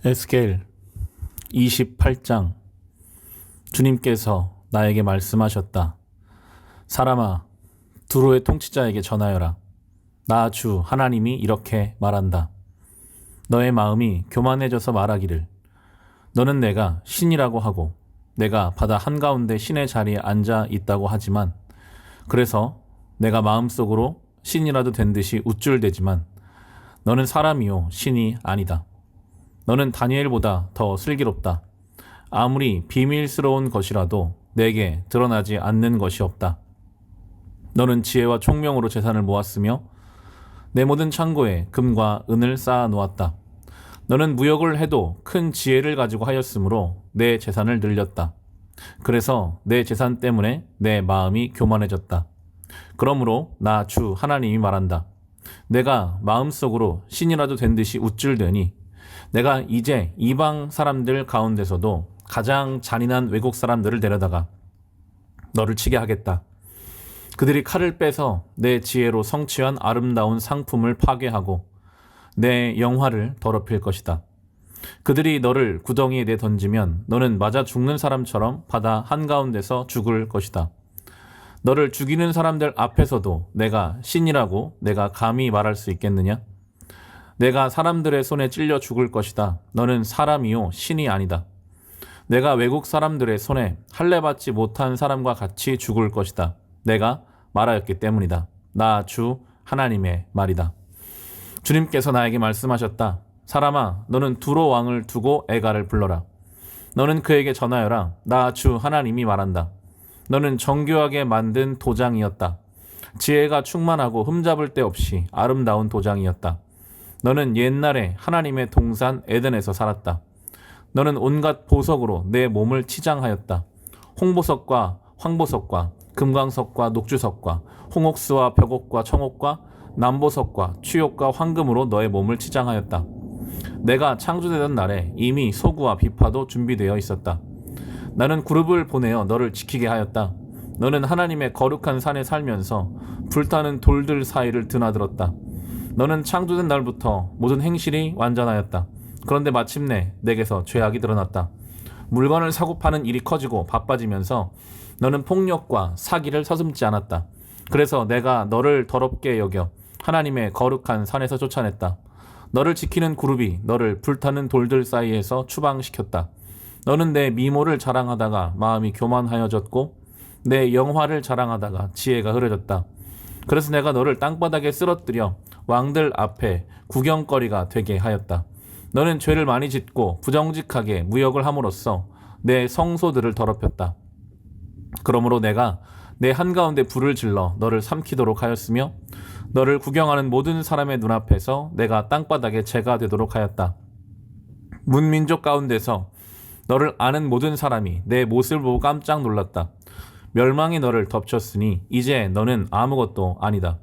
에스겔 28장. 주님께서 나에게 말씀하셨다. 사람아, 두로의 통치자에게 전하여라. 나 주 하나님이 이렇게 말한다. 너의 마음이 교만해져서 말하기를 너는 내가 신이라고 하고 내가 바다 한가운데 신의 자리에 앉아 있다고 하지만, 그래서 내가 마음속으로 신이라도 된 듯이 우쭐대지만 너는 사람이요 신이 아니다. 너는 다니엘보다 더 슬기롭다. 아무리 비밀스러운 것이라도 내게 드러나지 않는 것이 없다. 너는 지혜와 총명으로 재산을 모았으며 내 모든 창고에 금과 은을 쌓아 놓았다. 너는 무역을 해도 큰 지혜를 가지고 하였으므로 내 재산을 늘렸다. 그래서 내 재산 때문에 내 마음이 교만해졌다. 그러므로 나 주 하나님이 말한다. 내가 마음속으로 신이라도 된 듯이 우쭐대니 내가 이제 이방 사람들 가운데서도 가장 잔인한 외국 사람들을 데려다가 너를 치게 하겠다. 그들이 칼을 빼서 내 지혜로 성취한 아름다운 상품을 파괴하고 내 영화를 더럽힐 것이다. 그들이 너를 구덩이에 내던지면 너는 맞아 죽는 사람처럼 바다 한가운데서 죽을 것이다. 너를 죽이는 사람들 앞에서도 내가 신이라고 내가 감히 말할 수 있겠느냐? 내가 사람들의 손에 찔려 죽을 것이다. 너는 사람이요 신이 아니다. 내가 외국 사람들의 손에 할례받지 못한 사람과 같이 죽을 것이다. 내가 말하였기 때문이다. 나 주 하나님의 말이다. 주님께서 나에게 말씀하셨다. 사람아, 너는 두로 왕을 두고 에가를 불러라. 너는 그에게 전하여라. 나 주 하나님이 말한다. 너는 정교하게 만든 도장이었다. 지혜가 충만하고 흠잡을 데 없이 아름다운 도장이었다. 너는 옛날에 하나님의 동산 에덴에서 살았다. 너는 온갖 보석으로 내 몸을 치장하였다. 홍보석과 황보석과 금광석과 녹주석과 홍옥수와 벽옥과 청옥과 남보석과 취옥과 황금으로 너의 몸을 치장하였다. 내가 창조되던 날에 이미 소구와 비파도 준비되어 있었다. 나는 그룹을 보내어 너를 지키게 하였다. 너는 하나님의 거룩한 산에 살면서 불타는 돌들 사이를 드나들었다. 너는 창조된 날부터 모든 행실이 완전하였다. 그런데 마침내 내게서 죄악이 드러났다. 물건을 사고 파는 일이 커지고 바빠지면서 너는 폭력과 사기를 서슴지 않았다. 그래서 내가 너를 더럽게 여겨 하나님의 거룩한 산에서 쫓아냈다. 너를 지키는 그룹이 너를 불타는 돌들 사이에서 추방시켰다. 너는 내 미모를 자랑하다가 마음이 교만하여졌고 내 영화를 자랑하다가 지혜가 흐려졌다. 그래서 내가 너를 땅바닥에 쓰러뜨려 왕들 앞에 구경거리가 되게 하였다. 너는 죄를 많이 짓고 부정직하게 무역을 함으로써 내 성소들을 더럽혔다. 그러므로 내가 내 한가운데 불을 질러 너를 삼키도록 하였으며 너를 구경하는 모든 사람의 눈앞에서 내가 땅바닥에 재가 되도록 하였다. 문민족 가운데서 너를 아는 모든 사람이 내 모습을 보고 깜짝 놀랐다. 멸망이 너를 덮쳤으니 이제 너는 아무것도 아니다.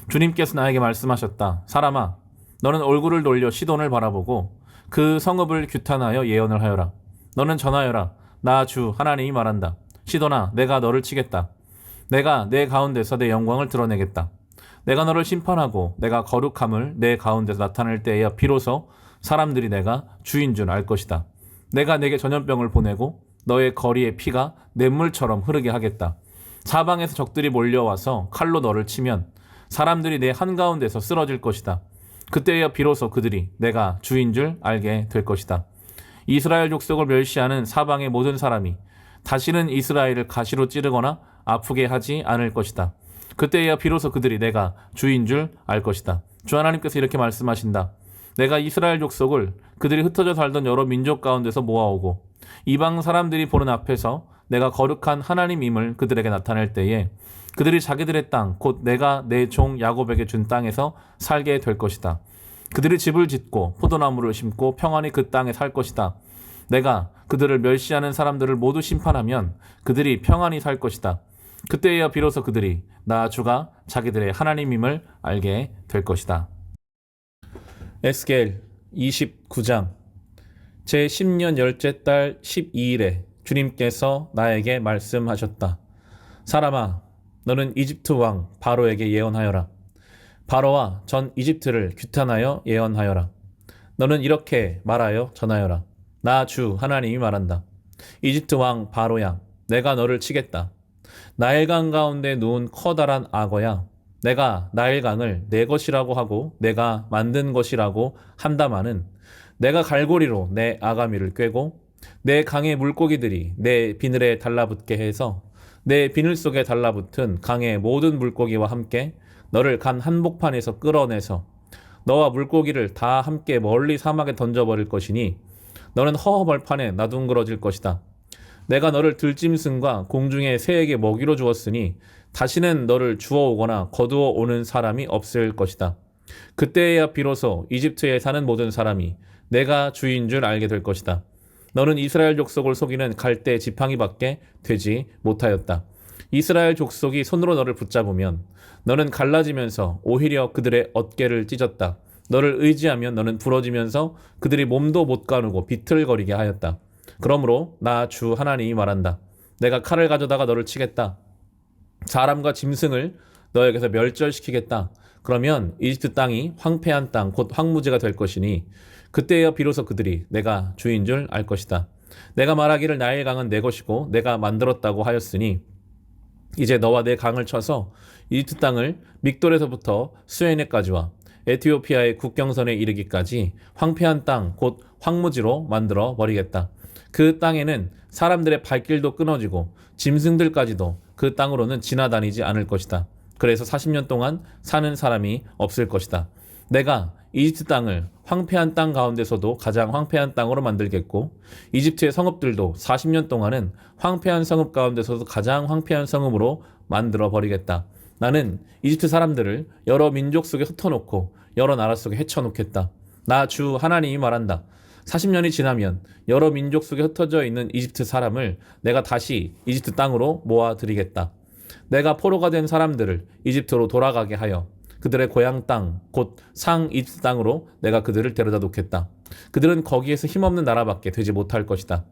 주님께서 나에게 말씀하셨다. 사람아, 너는 얼굴을 돌려 시돈을 바라보고 그 성읍을 규탄하여 예언을 하여라. 너는 전하여라. 나 주 하나님이 말한다. 시돈아, 내가 너를 치겠다. 내가 내 가운데서 내 영광을 드러내겠다. 내가 너를 심판하고 내가 거룩함을 내 가운데서 나타낼 때에야 비로소 사람들이 내가 주인 줄 알 것이다. 내가 내게 전염병을 보내고 너의 거리의 피가 냇물처럼 흐르게 하겠다. 사방에서 적들이 몰려와서 칼로 너를 치면 사람들이 내 한가운데서 쓰러질 것이다. 그때야 비로소 그들이 내가 주인 줄 알게 될 것이다. 이스라엘 족속을 멸시하는 사방의 모든 사람이 다시는 이스라엘을 가시로 찌르거나 아프게 하지 않을 것이다. 그때야 비로소 그들이 내가 주인 줄 알 것이다. 주 하나님께서 이렇게 말씀하신다. 내가 이스라엘 족속을 그들이 흩어져 살던 여러 민족 가운데서 모아오고 이방 사람들이 보는 앞에서 내가 거룩한 하나님임을 그들에게 나타낼 때에 그들이 자기들의 땅, 곧 내가 내 종 야곱에게 준 땅에서 살게 될 것이다. 그들이 집을 짓고 포도나무를 심고 평안히 그 땅에 살 것이다. 내가 그들을 멸시하는 사람들을 모두 심판하면 그들이 평안히 살 것이다. 그때야 비로소 그들이 나 주가 자기들의 하나님임을 알게 될 것이다. 에스겔 29장. 제 10년 열째 달 12일에 주님께서 나에게 말씀하셨다. 사람아, 너는 이집트 왕 바로에게 예언하여라. 바로와 전 이집트를 규탄하여 예언하여라. 너는 이렇게 말하여 전하여라. 나 주 하나님이 말한다. 이집트 왕 바로야, 내가 너를 치겠다. 나일강 가운데 누운 커다란 악어야, 내가 나일강을 내 것이라고 하고 내가 만든 것이라고 한다마는 내가 갈고리로 내 아가미를 꿰고 내 강의 물고기들이 내 비늘에 달라붙게 해서 내 비늘 속에 달라붙은 강의 모든 물고기와 함께 너를 간 한복판에서 끌어내서 너와 물고기를 다 함께 멀리 사막에 던져버릴 것이니 너는 허허벌판에 나둥그러질 것이다. 내가 너를 들짐승과 공중의 새에게 먹이로 주었으니 다시는 너를 주워오거나 거두어 오는 사람이 없을 것이다. 그때야 비로소 이집트에 사는 모든 사람이 내가 주인 줄 알게 될 것이다. 너는 이스라엘 족속을 속이는 갈대 지팡이밖에 되지 못하였다. 이스라엘 족속이 손으로 너를 붙잡으면 너는 갈라지면서 오히려 그들의 어깨를 찢었다. 너를 의지하면 너는 부러지면서 그들이 몸도 못 가누고 비틀거리게 하였다. 그러므로 나 주 하나님이 말한다. 내가 칼을 가져다가 너를 치겠다. 사람과 짐승을 너에게서 멸절시키겠다. 그러면 이집트 땅이 황폐한 땅, 곧 황무지가 될 것이니 그때야 비로소 그들이 내가 주인 줄 알 것이다. 내가 말하기를 나의 강은 내 것이고 내가 만들었다고 하였으니 이제 너와 내 강을 쳐서 이집트 땅을 믹돌에서부터 수에네까지와 에티오피아의 국경선에 이르기까지 황폐한 땅, 곧 황무지로 만들어 버리겠다. 그 땅에는 사람들의 발길도 끊어지고 짐승들까지도 그 땅으로는 지나다니지 않을 것이다. 그래서 40년 동안 사는 사람이 없을 것이다. 내가 이집트 땅을 황폐한 땅 가운데서도 가장 황폐한 땅으로 만들겠고 이집트의 성읍들도 40년 동안은 황폐한 성읍 가운데서도 가장 황폐한 성읍으로 만들어 버리겠다. 나는 이집트 사람들을 여러 민족 속에 흩어놓고 여러 나라 속에 헤쳐놓겠다. 나 주 하나님이 말한다. 40년이 지나면 여러 민족 속에 흩어져 있는 이집트 사람을 내가 다시 이집트 땅으로 모아들이겠다. 내가 포로가 된 사람들을 이집트로 돌아가게 하여 그들의 고향 땅, 곧 상 이집트 땅으로 내가 그들을 데려다 놓겠다. 그들은 거기에서 힘없는 나라밖에 되지 못할 것이다.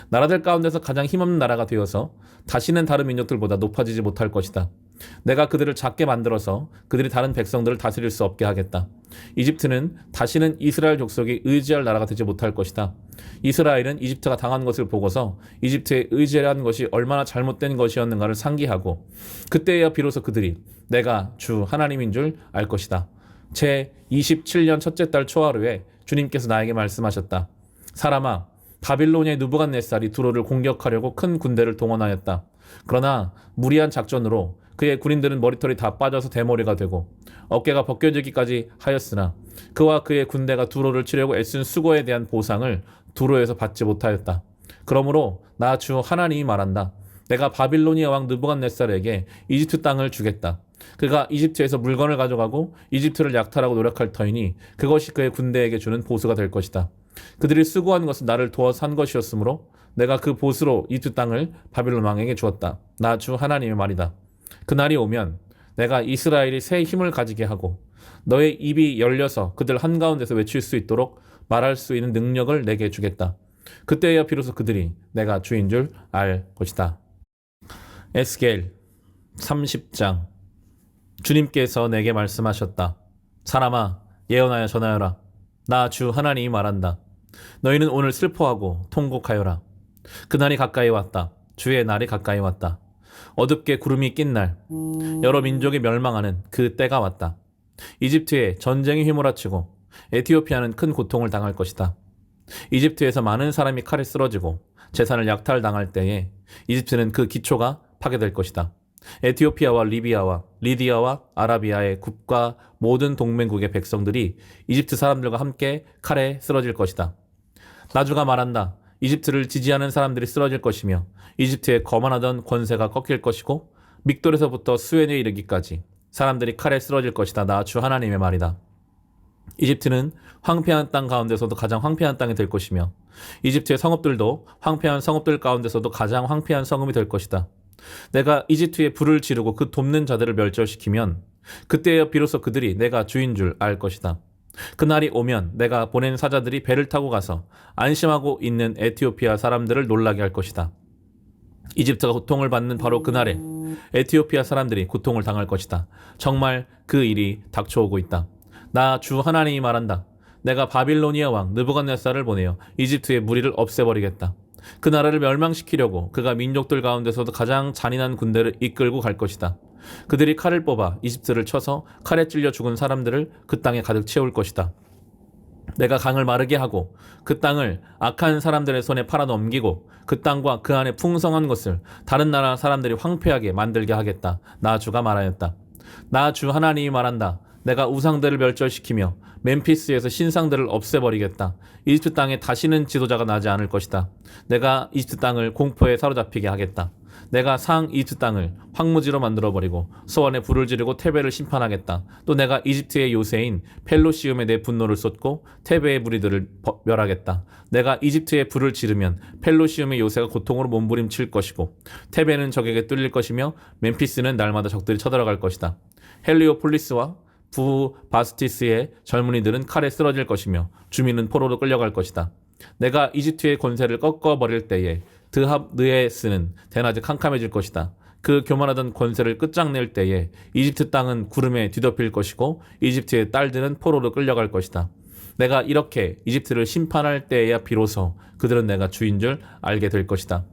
나라들 가운데서 가장 힘없는 나라가 되어서 다시는 다른 민족들보다 높아지지 못할 것이다. 내가 그들을 작게 만들어서 그들이 다른 백성들을 다스릴 수 없게 하겠다. 이집트는 다시는 이스라엘 족속이 의지할 나라가 되지 못할 것이다. 이스라엘은 이집트가 당한 것을 보고서 이집트에 의지한 것이 얼마나 잘못된 것이었는가를 상기하고 그때야 비로소 그들이 내가 주 하나님인 줄 알 것이다. 제 27년 첫째 달 초하루에 주님께서 나에게 말씀하셨다. 사람아, 바빌로니아의 느부갓네살이 두로를 공격하려고 큰 군대를 동원하였다. 그러나 무리한 작전으로 그의 군인들은 머리털이 다 빠져서 대머리가 되고 어깨가 벗겨지기까지 하였으나 그와 그의 군대가 두로를 치려고 애쓴 수고에 대한 보상을 두로에서 받지 못하였다. 그러므로 나 주 하나님이 말한다. 내가 바빌로니아 왕 느부갓네살에게 이집트 땅을 주겠다. 그가 이집트에서 물건을 가져가고 이집트를 약탈하고 노력할 터이니 그것이 그의 군대에게 주는 보수가 될 것이다. 그들이 수고한 것은 나를 도와서 한 것이었으므로 내가 그 보수로 이집트 땅을 바빌론 왕에게 주었다. 나 주 하나님의 말이다. 그날이 오면 내가 이스라엘이 새 힘을 가지게 하고 너의 입이 열려서 그들 한가운데서 외칠 수 있도록 말할 수 있는 능력을 내게 주겠다. 그때야 비로소 그들이 내가 주인 줄 알 것이다. 에스겔 30장. 주님께서 내게 말씀하셨다. 사람아, 예언하여 전하여라. 나 주 하나님이 말한다. 너희는 오늘 슬퍼하고 통곡하여라. 그날이 가까이 왔다. 주의 날이 가까이 왔다. 어둡게 구름이 낀 날, 여러 민족이 멸망하는 그 때가 왔다. 이집트에 전쟁이 휘몰아치고 에티오피아는 큰 고통을 당할 것이다. 이집트에서 많은 사람이 칼에 쓰러지고 재산을 약탈당할 때에 이집트는 그 기초가 파괴될 것이다. 에티오피아와 리비아와 리디아와 아라비아의 국가 모든 동맹국의 백성들이 이집트 사람들과 함께 칼에 쓰러질 것이다. 나주가 말한다. 이집트를 지지하는 사람들이 쓰러질 것이며 이집트의 거만하던 권세가 꺾일 것이고 믹돌에서부터 수엔에 이르기까지 사람들이 칼에 쓰러질 것이다. 나 주 하나님의 말이다. 이집트는 황폐한 땅 가운데서도 가장 황폐한 땅이 될 것이며 이집트의 성읍들도 황폐한 성읍들 가운데서도 가장 황폐한 성읍이 될 것이다. 내가 이집트에 불을 지르고 그 돕는 자들을 멸절시키면 그때야 비로소 그들이 내가 주인 줄 알 것이다. 그날이 오면 내가 보낸 사자들이 배를 타고 가서 안심하고 있는 에티오피아 사람들을 놀라게 할 것이다. 이집트가 고통을 받는 바로 그날에 에티오피아 사람들이 고통을 당할 것이다. 정말 그 일이 닥쳐오고 있다. 나 주 하나님이 말한다. 내가 바빌로니아 왕 느부갓네살을 보내어 이집트의 무리를 없애버리겠다. 그 나라를 멸망시키려고 그가 민족들 가운데서도 가장 잔인한 군대를 이끌고 갈 것이다. 그들이 칼을 뽑아 이집트를 쳐서 칼에 찔려 죽은 사람들을 그 땅에 가득 채울 것이다. 내가 강을 마르게 하고 그 땅을 악한 사람들의 손에 팔아 넘기고 그 땅과 그 안에 풍성한 것을 다른 나라 사람들이 황폐하게 만들게 하겠다. 나 주가 말하였다. 나 주 하나님이 말한다. 내가 우상들을 멸절시키며 멤피스에서 신상들을 없애버리겠다. 이집트 땅에 다시는 지도자가 나지 않을 것이다. 내가 이집트 땅을 공포에 사로잡히게 하겠다. 내가 상 이집트 땅을 황무지로 만들어버리고 소원에 불을 지르고 테베를 심판하겠다. 또 내가 이집트의 요새인 펠로시움에 내 분노를 쏟고 테베의 무리들을 멸하겠다. 내가 이집트에 불을 지르면 펠로시움의 요새가 고통으로 몸부림칠 것이고 테베는 적에게 뚫릴 것이며 멤피스는 날마다 적들이 쳐들어갈 것이다. 헬리오폴리스와 부바스티스의 젊은이들은 칼에 쓰러질 것이며 주민은 포로로 끌려갈 것이다. 내가 이집트의 권세를 꺾어버릴 때에 드합느에스는 대낮에 캄캄해질 것이다. 그 교만하던 권세를 끝장낼 때에 이집트 땅은 구름에 뒤덮일 것이고 이집트의 딸들은 포로로 끌려갈 것이다. 내가 이렇게 이집트를 심판할 때에야 비로소 그들은 내가 주인 줄 알게 될 것이다.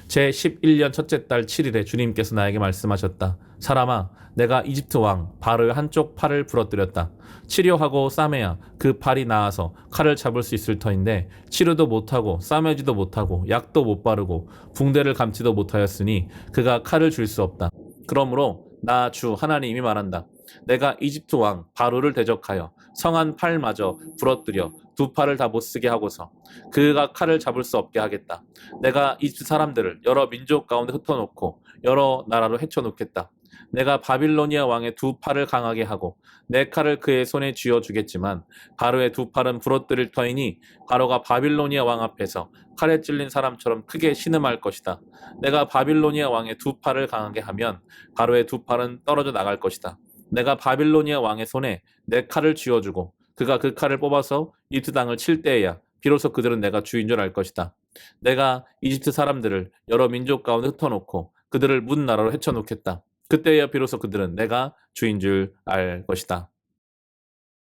제11년 첫째 달 7일에 주님께서 나에게 말씀하셨다. 사람아, 내가 이집트 왕 바로의 한쪽 팔을 부러뜨렸다. 치료하고 싸매야 그 팔이 나아서 칼을 잡을 수 있을 터인데 치료도 못하고 싸매지도 못하고 약도 못 바르고 붕대를 감지도 못하였으니 그가 칼을 줄 수 없다. 그러므로 나 주 하나님이 말한다. 내가 이집트 왕 바로를 대적하여 성한 팔마저 부러뜨려 두 팔을 다 못쓰게 하고서 그가 칼을 잡을 수 없게 하겠다. 내가 이집트 사람들을 여러 민족 가운데 흩어놓고 여러 나라로 헤쳐놓겠다. 내가 바빌로니아 왕의 두 팔을 강하게 하고 내 칼을 그의 손에 쥐어주겠지만 바로의 두 팔은 부러뜨릴 터이니 바로가 바빌로니아 왕 앞에서 칼에 찔린 사람처럼 크게 신음할 것이다. 내가 바빌로니아 왕의 두 팔을 강하게 하면 바로의 두 팔은 떨어져 나갈 것이다. 내가 바빌로니아 왕의 손에 내 칼을 쥐어주고 그가 그 칼을 뽑아서 이집트 땅을 칠 때에야 비로소 그들은 내가 주인 줄 알 것이다. 내가 이집트 사람들을 여러 민족 가운데 흩어놓고 그들을 문 나라로 헤쳐놓겠다. 그때야 비로소 그들은 내가 주인 줄 알 것이다.